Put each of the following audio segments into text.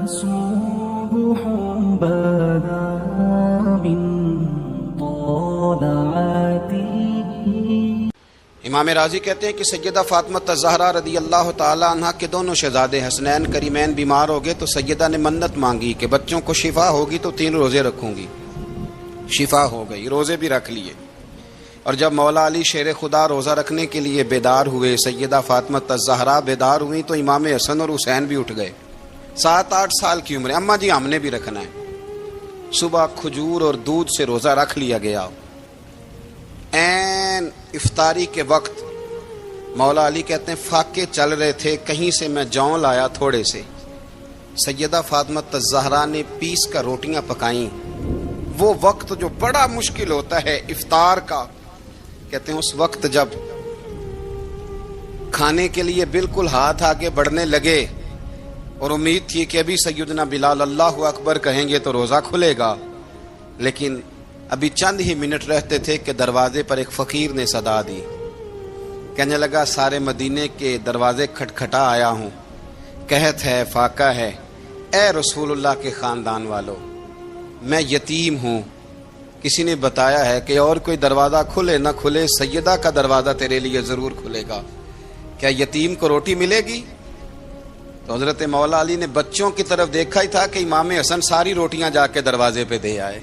صبح بدا من طلعته. امام راضی کہتے ہیں کہ سیدہ فاطمہ الزہرا رضی اللہ تعالی عنہ کے دونوں شہزادے حسنین کریمین بیمار ہو گئے تو سیدہ نے منت مانگی کہ بچوں کو شفا ہوگی تو 3 روزے رکھوں گی. شفا ہو گئی، روزے بھی رکھ لیے. اور جب مولا علی شیر خدا روزہ رکھنے کے لیے بیدار ہوئے، سیدہ فاطمہ الزہرا بیدار ہوئی تو امام حسن اور حسین بھی اٹھ گئے. 7-8 سال کی عمر. اماں جی ہم نے بھی رکھنا ہے. صبح کھجور اور دودھ سے روزہ رکھ لیا گیا. این افطاری کے وقت مولا علی کہتے ہیں فاقے چل رہے تھے، کہیں سے میں جون لایا تھوڑے سے. سیدہ فاطمہ الزہرا نے پیس کر روٹیاں پکائیں. وہ وقت جو بڑا مشکل ہوتا ہے افطار کا، کہتے ہیں اس وقت جب کھانے کے لیے بالکل ہاتھ آگے بڑھنے لگے اور امید تھی کہ ابھی سیدنا بلال اللہ اکبر کہیں گے تو روزہ کھلے گا، لیکن ابھی چند ہی منٹ رہتے تھے کہ دروازے پر ایک فقیر نے صدا دی. کہنے لگا سارے مدینے کے دروازے کھٹکھٹا آیا ہوں، قحط ہے، فاقہ ہے، اے رسول اللہ کے خاندان والو، میں یتیم ہوں. کسی نے بتایا ہے کہ اور کوئی دروازہ کھلے نہ کھلے سیدہ کا دروازہ تیرے لیے ضرور کھلے گا. کیا یتیم کو روٹی ملے گی؟ تو حضرت مولا علی نے بچوں کی طرف دیکھا ہی تھا کہ امام حسن ساری روٹیاں جا کے دروازے پہ دے آئے.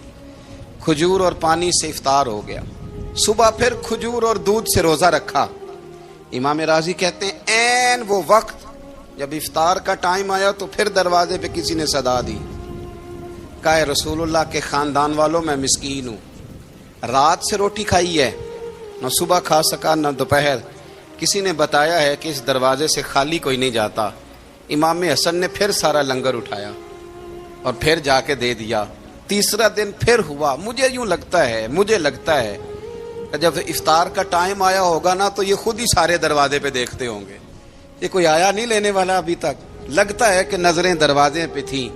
کھجور اور پانی سے افطار ہو گیا. صبح پھر کھجور اور دودھ سے روزہ رکھا. امام راضی کہتے ہیں این وہ وقت جب افطار کا ٹائم آیا تو پھر دروازے پہ کسی نے صدا دی. کہا اے رسول اللہ کے خاندان والوں، میں مسکین ہوں، رات سے روٹی کھائی ہے، نہ صبح کھا سکا نہ دوپہر. کسی نے بتایا ہے کہ اس دروازے سے خالی کوئی نہیں جاتا. امام حسن نے پھر سارا لنگر اٹھایا اور پھر جا کے دے دیا. تیسرا دن پھر ہوا. مجھے لگتا ہے کہ جب افطار کا ٹائم آیا ہوگا نا تو یہ خود ہی سارے دروازے پہ دیکھتے ہوں گے، یہ کوئی آیا نہیں لینے والا ابھی تک. لگتا ہے کہ نظریں دروازے پہ تھیں.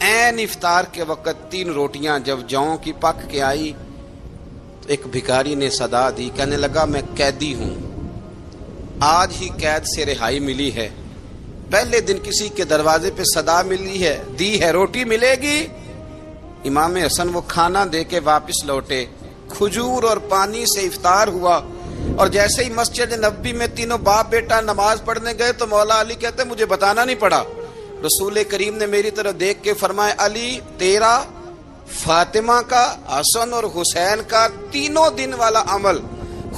این افطار کے وقت 3 روٹیاں جب جاؤں کی پک کے آئی تو ایک بھکاری نے صدا دی. کہنے لگا میں قیدی ہوں، آج ہی قید سے رہائی ملی ہے. پہلے دن کسی کے دروازے پہ صدا ملی ہے، دی ہے روٹی ملے گی. امام حسن وہ کھانا دے کے واپس لوٹے. کھجور اور پانی سے افطار ہوا اور جیسے ہی مسجد نبوی میں تینوں باپ بیٹا نماز پڑھنے گئے تو مولا علی کہتے مجھے بتانا نہیں پڑا. رسول کریم نے میری طرف دیکھ کے فرمایا علی تیرا، فاطمہ کا، حسن اور حسین کا 3 دن والا عمل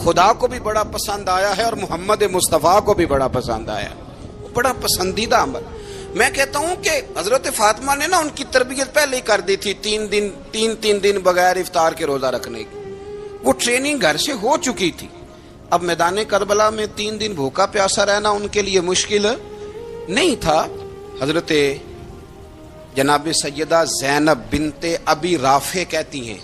خدا کو بھی بڑا پسند آیا ہے اور محمد مصطفیٰ کو بھی بڑا پسند آیا، بڑا پسندیدہ عمل. میں کہتا ہوں کہ حضرت فاطمہ نے نا ان کی تربیت پہلے ہی کر دی تھی 3 دن بغیر افطار کے روزہ رکھنے کی. وہ ٹریننگ گھر سے ہو چکی تھی. اب میدان کربلا میں 3 دن بھوکا پیاسا رہنا ان کے لیے مشکل نہیں تھا. حضرت جناب سیدہ زینب بنت ابی رافع کہتی ہیں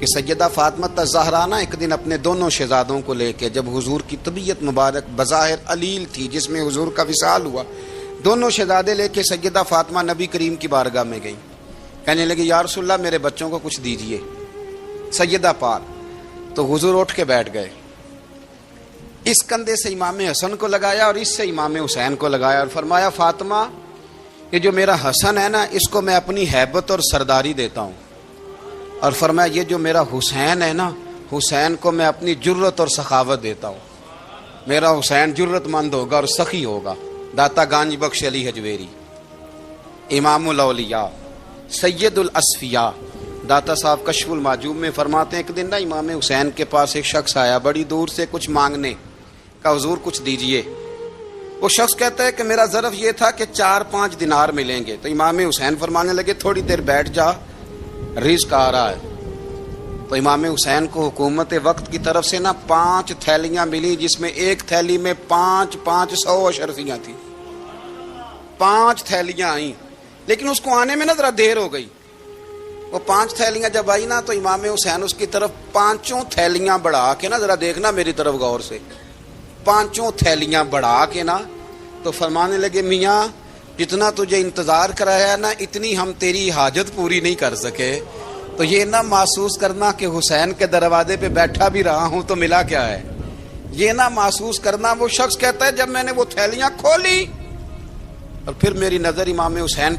کہ سیدہ فاطمہ الزہرا ایک دن اپنے دونوں شہزادوں کو لے کے، جب حضور کی طبیعت مبارک بظاہر علیل تھی جس میں حضور کا وصال ہوا، دونوں شہزادے لے کے سیدہ فاطمہ نبی کریم کی بارگاہ میں گئی. کہنے لگی یا رسول اللہ میرے بچوں کو کچھ دیجئے. سیدہ پاک تو حضور اٹھ کے بیٹھ گئے. اس کندھے سے امام حسن کو لگایا اور اس سے امام حسین کو لگایا اور فرمایا فاطمہ یہ جو میرا حسن ہے نا اس کو میں اپنی ہیبت اور سرداری دیتا ہوں، اور فرمایا یہ جو میرا حسین ہے نا حسین کو میں اپنی جرت اور سخاوت دیتا ہوں. میرا حسین جرت مند ہوگا اور سخی ہوگا. داتا گانج بخش علی حجویری، امام الاولیاء، سید الاسفیاء، داتا صاحب کشف المعجوب میں فرماتے ہیں ایک دن نا امام حسین کے پاس ایک شخص آیا بڑی دور سے کچھ مانگنے کا، حضور کچھ دیجئے. وہ شخص کہتا ہے کہ میرا ظرف یہ تھا کہ 4-5 دینار ملیں گے. تو امام حسین فرمانے لگے تھوڑی دیر بیٹھ جا، رزق آ رہا ہے. تو امام حسین کو حکومت وقت کی طرف سے نا 5 تھیلیاں ملی جس میں ایک تھیلی میں 500 اشرفیاں تھیں. 5 تھیلیاں آئیں لیکن اس کو آنے میں نا ذرا دیر ہو گئی. وہ 5 تھیلیاں جب آئی نا تو امام حسین اس کی طرف 5 تھیلیاں بڑھا کے نا، ذرا دیکھنا میری طرف غور سے، 5 تھیلیاں بڑھا کے نا تو فرمانے لگے میاں جتنا تجھے انتظار کرایا نا اتنی ہم تیری حاجت پوری نہیں کر سکے. تو یہ نہ محسوس کرنا کہ حسین کے دروازے پہ بیٹھا بھی رہا ہوں تو ملا کیا ہے. یہ نہ محسوس کرنا. وہ شخص کہتا ہے جب میں نے وہ تھیلیاں کھولی اور پھر میری نظر امام حسین